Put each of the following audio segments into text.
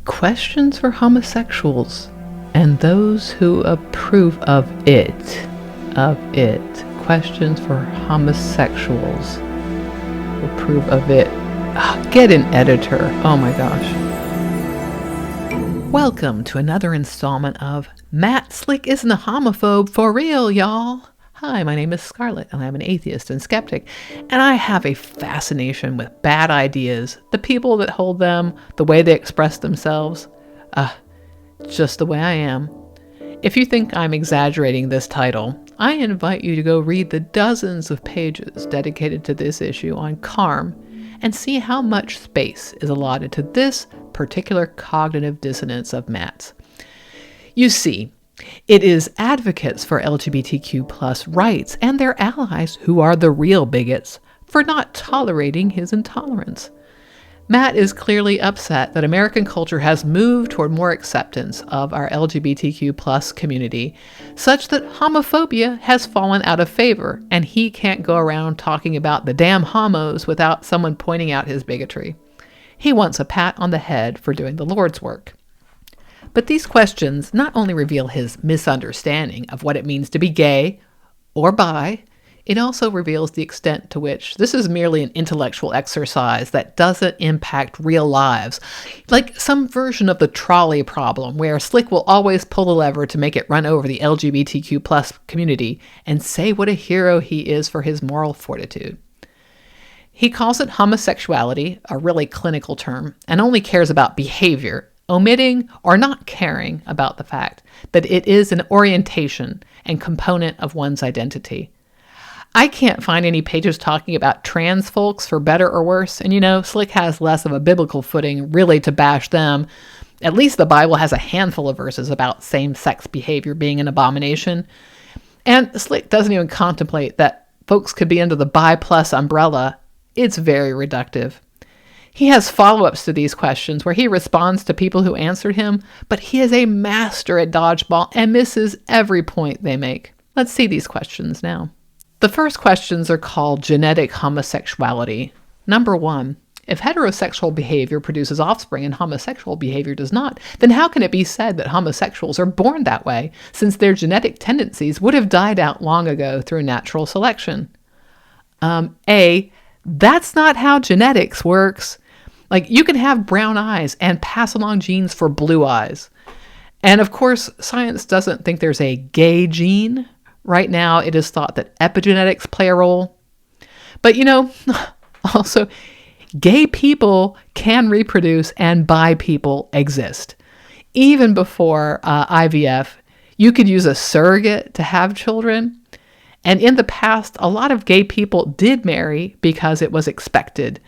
Questions for homosexuals and those who approve of it. Questions for homosexuals who approve of it. Get an editor. Oh my gosh. Welcome to another installment of Matt Slick isn't a homophobe for real, y'all. Hi, my name is Scarlett, and I'm an atheist and skeptic, and I have a fascination with bad ideas, the people that hold them, the way they express themselves. Just the way I am. If you think I'm exaggerating this title, I invite you to go read the dozens of pages dedicated to this issue on CARM and see how much space is allotted to this particular cognitive dissonance of Matt's. You see, it is advocates for LGBTQ plus rights and their allies who are the real bigots for not tolerating his intolerance. Matt is clearly upset that American culture has moved toward more acceptance of our LGBTQ plus community, such that homophobia has fallen out of favor, and he can't go around talking about the damn homos without someone pointing out his bigotry. He wants a pat on the head for doing the Lord's work. But these questions not only reveal his misunderstanding of what it means to be gay or bi, it also reveals the extent to which this is merely an intellectual exercise that doesn't impact real lives, like some version of the trolley problem where Slick will always pull the lever to make it run over the LGBTQ plus community and say what a hero he is for his moral fortitude. He calls it homosexuality, a really clinical term, and only cares about behavior, omitting or not caring about the fact that it is an orientation and component of one's identity. I can't find any pages talking about trans folks for better or worse, and Slick has less of a biblical footing really to bash them. At least the Bible has a handful of verses about same-sex behavior being an abomination. And Slick doesn't even contemplate that folks could be under the bi plus umbrella. It's very reductive. He has follow-ups to these questions where he responds to people who answered him, but he is a master at dodgeball and misses every point they make. Let's see these questions now. The first questions are called genetic homosexuality. Number 1, if heterosexual behavior produces offspring and homosexual behavior does not, then how can it be said that homosexuals are born that way, since their genetic tendencies would have died out long ago through natural selection? A, that's not how genetics works. Like, you can have brown eyes and pass along genes for blue eyes. And of course, science doesn't think there's a gay gene. Right now, it is thought that epigenetics play a role. But also, gay people can reproduce and bi people exist. Even before IVF, you could use a surrogate to have children. And in the past, a lot of gay people did marry because it was expected.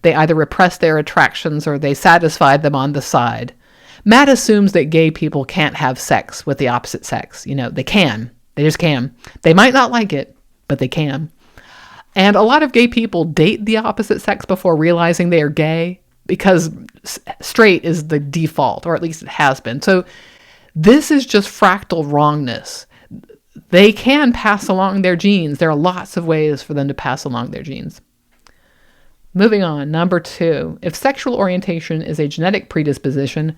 They either repressed their attractions or they satisfied them on the side. Matt assumes that gay people can't have sex with the opposite sex. They can. They just can. They might not like it, but they can. And a lot of gay people date the opposite sex before realizing they are gay because straight is the default, or at least it has been. So this is just fractal wrongness. They can pass along their genes. There are lots of ways for them to pass along their genes. Moving on, number 2, if sexual orientation is a genetic predisposition,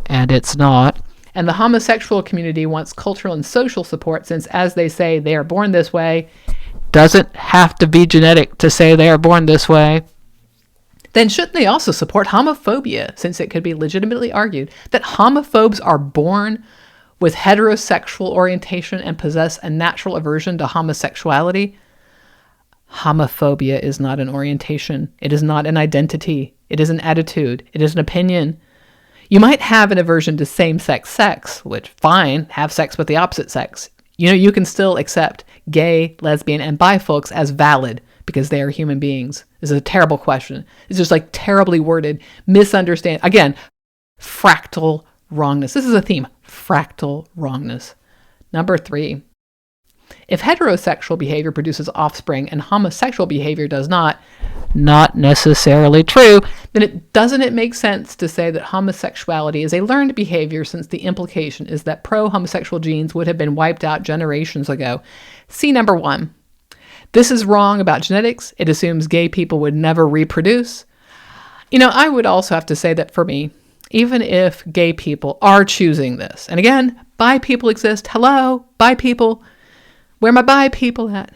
and it's not, and the homosexual community wants cultural and social support since, as they say, they are born this way, doesn't have to be genetic to say they are born this way, then shouldn't they also support homophobia, since it could be legitimately argued that homophobes are born with heterosexual orientation and possess a natural aversion to homosexuality? Homophobia is not an orientation. It is not an identity. It is an attitude. It is an opinion. You might have an aversion to same-sex sex, which, fine, have sex with the opposite sex. You can still accept gay, lesbian, and bi folks as valid because they are human beings. This is a terrible question. It's just terribly worded, misunderstand. Again, fractal wrongness. This is a theme, fractal wrongness. Number 3, if heterosexual behavior produces offspring and homosexual behavior does not necessarily true, then doesn't it make sense to say that homosexuality is a learned behavior, since the implication is that pro-homosexual genes would have been wiped out generations ago? See number 1. This is wrong about genetics. It assumes gay people would never reproduce. I would also have to say that for me, even if gay people are choosing this. And again, bi people exist. Hello, bi people. Where are my bi people at?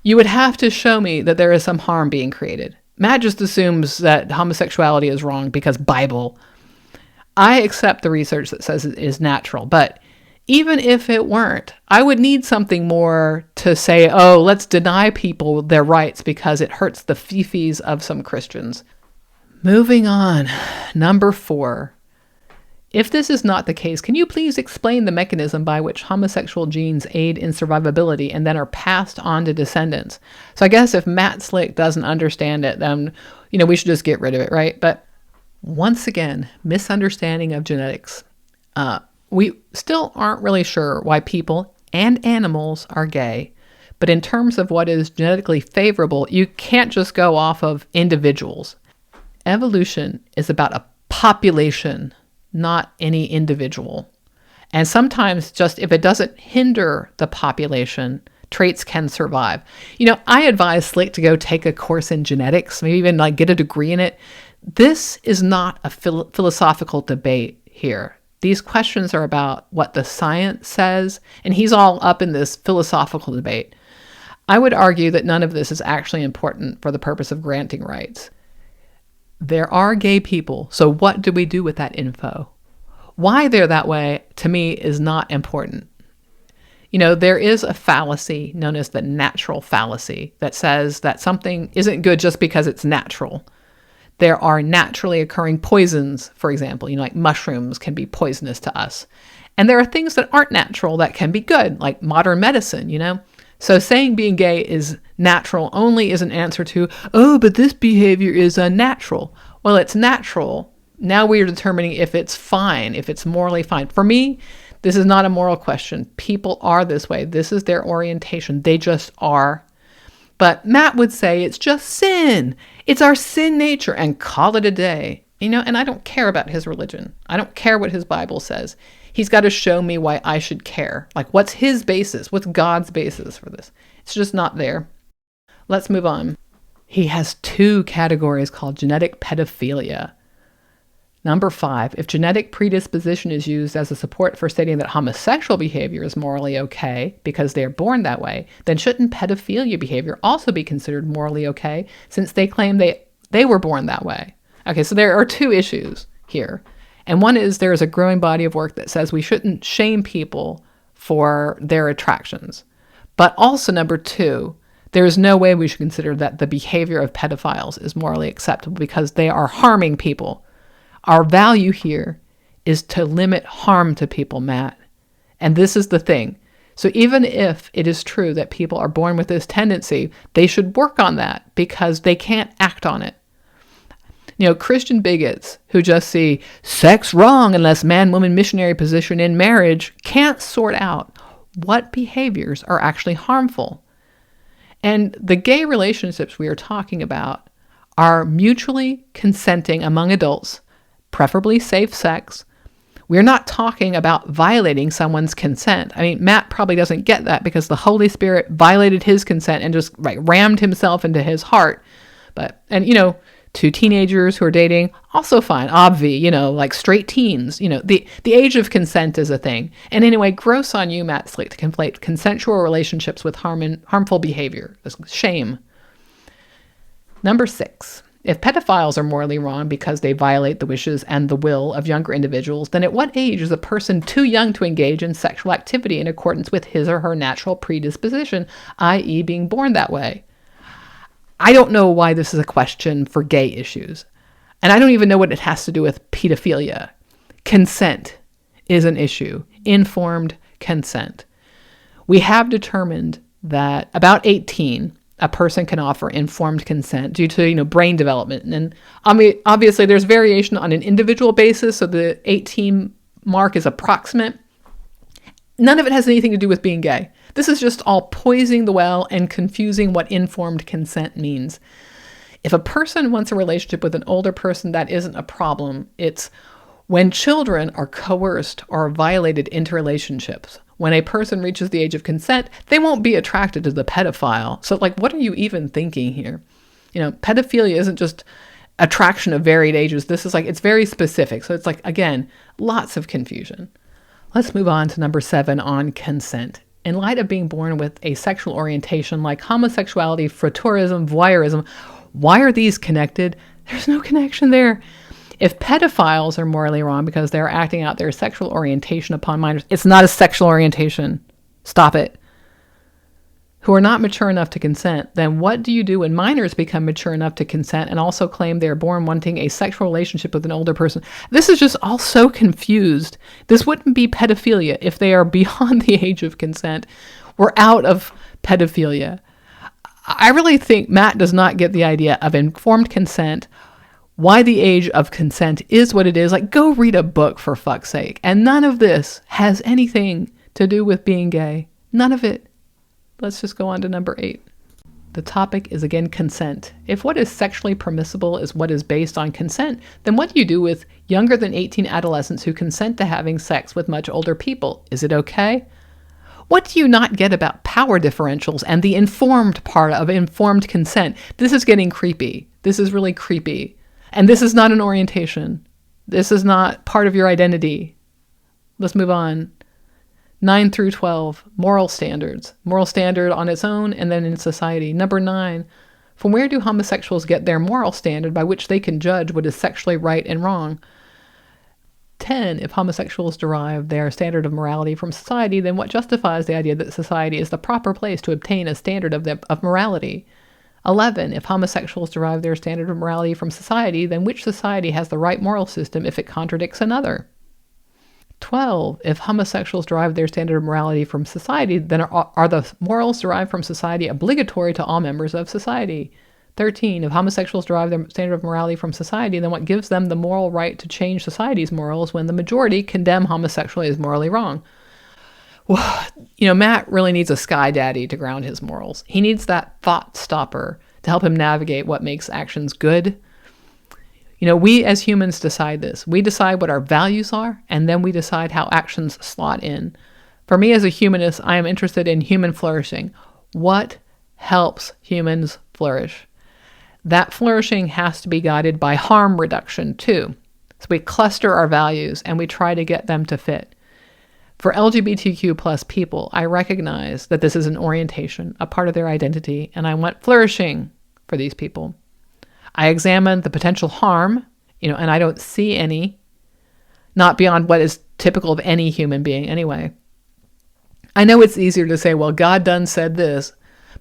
You would have to show me that there is some harm being created. Matt just assumes that homosexuality is wrong because Bible. I accept the research that says it is natural, but even if it weren't, I would need something more to say, oh, let's deny people their rights because it hurts the fifis of some Christians. Moving on. Number 4. If this is not the case, can you please explain the mechanism by which homosexual genes aid in survivability and then are passed on to descendants? So I guess if Matt Slick doesn't understand it, then, we should just get rid of it, right? But once again, misunderstanding of genetics. We still aren't really sure why people and animals are gay. But in terms of what is genetically favorable, you can't just go off of individuals. Evolution is about a population, not any individual. And sometimes just if it doesn't hinder the population, traits can survive. I advise Slick to go take a course in genetics, maybe even get a degree in it. This is not a philosophical debate here. These questions are about what the science says, and he's all up in this philosophical debate. I would argue that none of this is actually important for the purpose of granting rights. There are gay people, so what do we do with that info? Why they're that way, to me, is not important. There is a fallacy known as the natural fallacy that says that something isn't good just because it's natural. There are naturally occurring poisons, for example, like mushrooms can be poisonous to us. And there are things that aren't natural that can be good, like modern medicine, So saying being gay is natural only is an answer to, oh, but this behavior is unnatural. Well, it's natural. Now we are determining if it's fine, if it's morally fine. For me, this is not a moral question. People are this way. This is their orientation. They just are. But Matt would say it's just sin. It's our sin nature, and call it a day. And I don't care about his religion. I don't care what his Bible says. He's got to show me why I should care. What's his basis? What's God's basis for this? It's just not there. Let's move on. He has 2 categories called genetic pedophilia. Number 5, if genetic predisposition is used as a support for stating that homosexual behavior is morally okay because they are born that way, then shouldn't pedophilia behavior also be considered morally okay since they claim they were born that way? Okay, so there are 2 issues here. And one is there is a growing body of work that says we shouldn't shame people for their attractions. But also number 2, there is no way we should consider that the behavior of pedophiles is morally acceptable because they are harming people. Our value here is to limit harm to people, Matt. And this is the thing. So even if it is true that people are born with this tendency, they should work on that because they can't act on it. Christian bigots who just see sex wrong unless man-woman missionary position in marriage can't sort out what behaviors are actually harmful. And the gay relationships we are talking about are mutually consenting among adults, preferably safe sex. We're not talking about violating someone's consent. Matt probably doesn't get that because the Holy Spirit violated his consent and just rammed himself into his heart. And 2 teenagers who are dating, also fine. Obvi, straight teens. The age of consent is a thing. And anyway, gross on you, Matt Slick, to conflate consensual relationships with harmful behavior. Shame. Number 6. If pedophiles are morally wrong because they violate the wishes and the will of younger individuals, then at what age is a person too young to engage in sexual activity in accordance with his or her natural predisposition, i.e. being born that way? I don't know why this is a question for gay issues. And I don't even know what it has to do with pedophilia. Consent is an issue. Informed consent. We have determined that about 18, a person can offer informed consent due to, brain development. And obviously there's variation on an individual basis, so the 18 mark is approximate. None of it has anything to do with being gay. This is just all poisoning the well and confusing what informed consent means. If a person wants a relationship with an older person, that isn't a problem. It's when children are coerced or violated into relationships. When a person reaches the age of consent, they won't be attracted to the pedophile. So what are you even thinking here? Pedophilia isn't just attraction of varied ages. This is like, it's very specific. So it's like, again, lots of confusion. Let's move on to number 7 on consent. In light of being born with a sexual orientation like homosexuality, frotteurism, voyeurism, why are these connected? There's no connection there. If pedophiles are morally wrong because they're acting out their sexual orientation upon minors, it's not a sexual orientation. Stop it. Who are not mature enough to consent, then what do you do when minors become mature enough to consent and also claim they're born wanting a sexual relationship with an older person? This is just all so confused. This wouldn't be pedophilia if they are beyond the age of consent. We're out of pedophilia. I really think Matt does not get the idea of informed consent, why the age of consent is what it is. Like, go read a book, for fuck's sake. And none of this has anything to do with being gay. None of it. Let's just go on to number 8. The topic is again consent. If what is sexually permissible is what is based on consent, then what do you do with younger than 18 adolescents who consent to having sex with much older people? Is it okay? What do you not get about power differentials and the informed part of informed consent? This is getting creepy. This is really creepy. And this is not an orientation. This is not part of your identity. Let's move on. 9 through 12, moral standards. Moral standard on its own and then in society. Number 9, from where do homosexuals get their moral standard by which they can judge what is sexually right and wrong? 10, if homosexuals derive their standard of morality from society, then what justifies the idea that society is the proper place to obtain a standard of morality? 11, if homosexuals derive their standard of morality from society, then which society has the right moral system if it contradicts another? 12, if homosexuals derive their standard of morality from society, then are the morals derived from society obligatory to all members of society? 13, if homosexuals derive their standard of morality from society, then what gives them the moral right to change society's morals when the majority condemn homosexuality as morally wrong? Well, Matt really needs a sky daddy to ground his morals. He needs that thought stopper to help him navigate what makes actions good. We as humans decide this. We decide what our values are, and then we decide how actions slot in. For me as a humanist, I am interested in human flourishing. What helps humans flourish? That flourishing has to be guided by harm reduction too. So we cluster our values and we try to get them to fit. For LGBTQ plus people, I recognize that this is an orientation, a part of their identity, and I want flourishing for these people. I examine the potential harm, and I don't see any, not beyond what is typical of any human being anyway. I know it's easier to say, well, God done said this,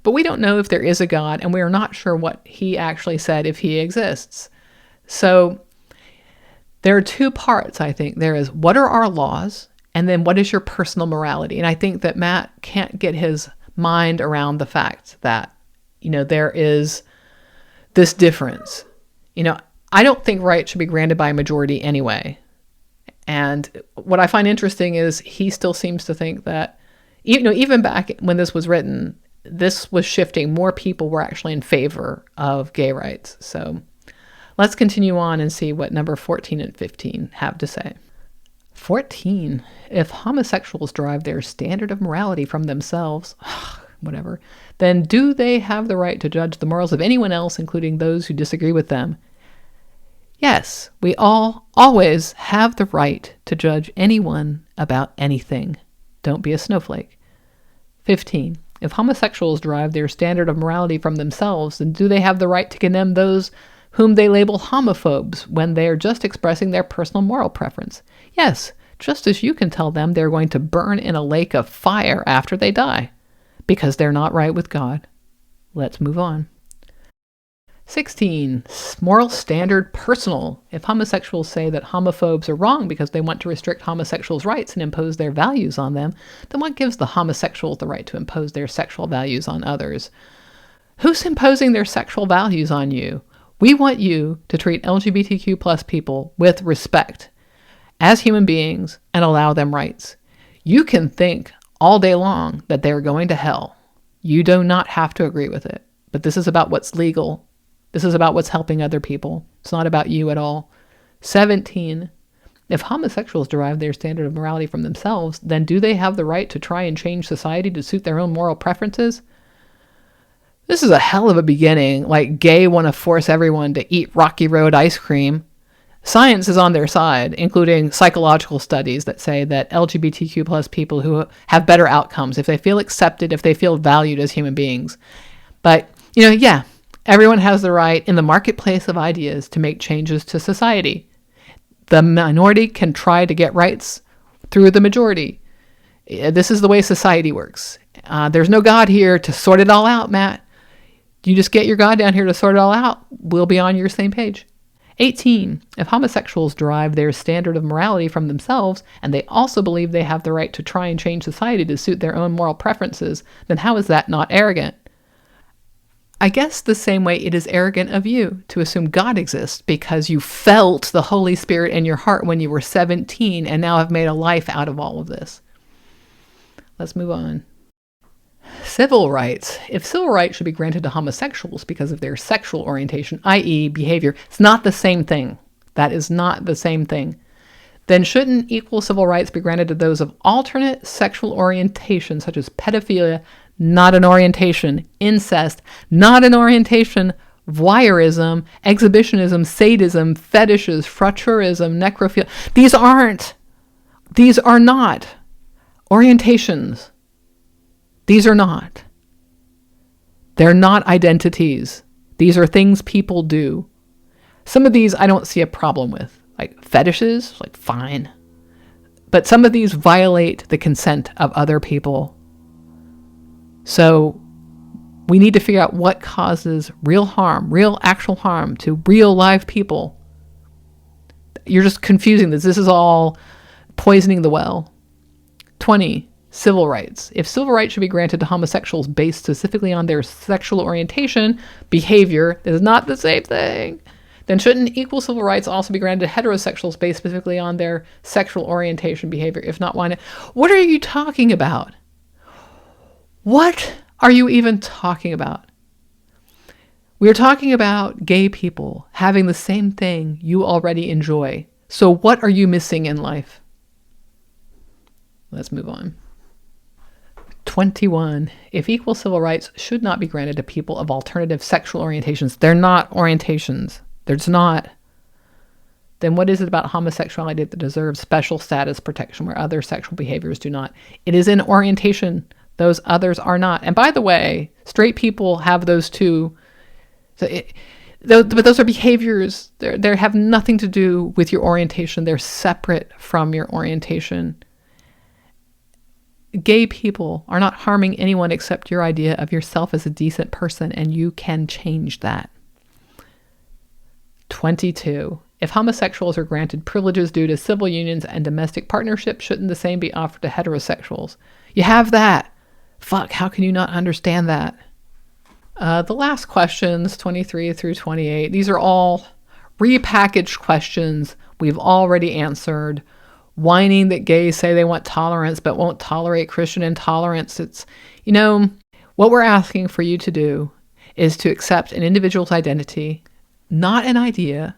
but we don't know if there is a God, and we are not sure what he actually said if he exists. So there are 2 parts, I think. There is, what are our laws? And then what is your personal morality? And I think that Matt can't get his mind around the fact that, there is this difference. I don't think right should be granted by a majority anyway. And what I find interesting is he still seems to think that, even back when this was written, this was shifting. More people were actually in favor of gay rights. So let's continue on and see what number 14 and 15 have to say. 14, if homosexuals derive their standard of morality from themselves, whatever, then do they have the right to judge the morals of anyone else, including those who disagree with them? Yes, we all always have the right to judge anyone about anything. Don't be a snowflake. 15, if homosexuals derive their standard of morality from themselves, then do they have the right to condemn those whom they label homophobes when they are just expressing their personal moral preference? Yes, just as you can tell them they're going to burn in a lake of fire after they die, because they're not right with God. Let's move on. 16, moral standard personal. If homosexuals say that homophobes are wrong because they want to restrict homosexuals' rights and impose their values on them, then what gives the homosexuals the right to impose their sexual values on others? Who's imposing their sexual values on you? We want you to treat LGBTQ plus people with respect as human beings and allow them rights. You can think all day long that they're going to hell. You do not have to agree with it. But this is about what's legal. This is about what's helping other people. It's not about you at all. 17, if homosexuals derive their standard of morality from themselves, then do they have the right to try and change society to suit their own moral preferences? This is a hell of a beginning. Like, gay want to force everyone to eat Rocky Road ice cream. Science is on their side, including psychological studies that say that LGBTQ plus people who have better outcomes if they feel accepted, if they feel valued as human beings. But, yeah, everyone has the right in the marketplace of ideas to make changes to society. The minority can try to get rights through the majority. This is the way society works. There's no God here to sort it all out, Matt. You just get your God down here to sort it all out. We'll be on your same page. 18. If homosexuals derive their standard of morality from themselves, and they also believe they have the right to try and change society to suit their own moral preferences, then how is that not arrogant? I guess the same way it is arrogant of you to assume God exists because you felt the Holy Spirit in your heart when you were 17 and now have made a life out of all of this. Let's move on. Civil rights. If civil rights should be granted to homosexuals because of their sexual orientation, i.e. behavior, it's not the same thing. That is not the same thing. Then shouldn't equal civil rights be granted to those of alternate sexual orientation, such as pedophilia, not an orientation, incest, not an orientation, voyeurism, exhibitionism, sadism, fetishes, frotteurism, necrophilia. These are not orientations. These are not. They're not identities. These are things people do. Some of these I don't see a problem with. Like fetishes, like fine. But some of these violate the consent of other people. So we need to figure out what causes real harm, real actual harm to real live people. You're just confusing this. This is all poisoning the well. 20. Civil rights. If civil rights should be granted to homosexuals based specifically on their sexual orientation, behavior, that is not the same thing, then shouldn't equal civil rights also be granted to heterosexuals based specifically on their sexual orientation, behavior? If not, why not? What are you talking about? What are you even talking about? We are talking about gay people having the same thing you already enjoy. So what are you missing in life? Let's move on. 21. If equal civil rights should not be granted to people of alternative sexual orientations, they're not orientations. There's not. Then what is it about homosexuality that deserves special status protection where other sexual behaviors do not? It is an orientation. Those others are not. And by the way, straight people have those too. But those are behaviors. They have nothing to do with your orientation. They're separate from your orientation. Gay people are not harming anyone except your idea of yourself as a decent person, and you can change that. 22. If homosexuals are granted privileges due to civil unions and domestic partnerships, shouldn't the same be offered to heterosexuals? You have that. Fuck, how can you not understand that? The last questions, 23 through 28, these are all repackaged questions we've already answered. Whining that gays say they want tolerance but won't tolerate Christian intolerance. It's, what we're asking for you to do is to accept an individual's identity, not an idea.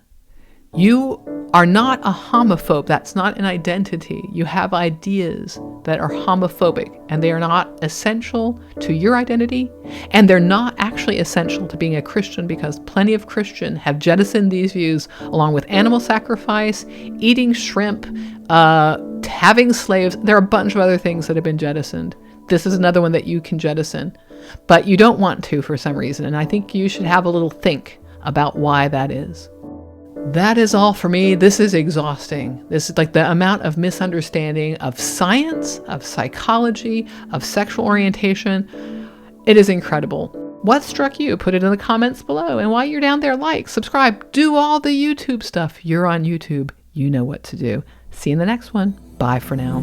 You are not a homophobe. That's not an identity. You have ideas that are homophobic, and they are not essential to your identity, and they're not actually essential to being a Christian, because plenty of Christians have jettisoned these views along with animal sacrifice, eating shrimp, having slaves. There are a bunch of other things that have been jettisoned. This is another one that you can jettison, but you don't want to for some reason, and I think you should have a little think about why that is. That is all for me. This is exhausting. This is like the amount of misunderstanding of science, of psychology, of sexual orientation. It is incredible. What struck you? Put it in the comments below. And while you're down there, like, subscribe, do all the YouTube stuff. You're on YouTube. You know what to do. See you in the next one. Bye for now.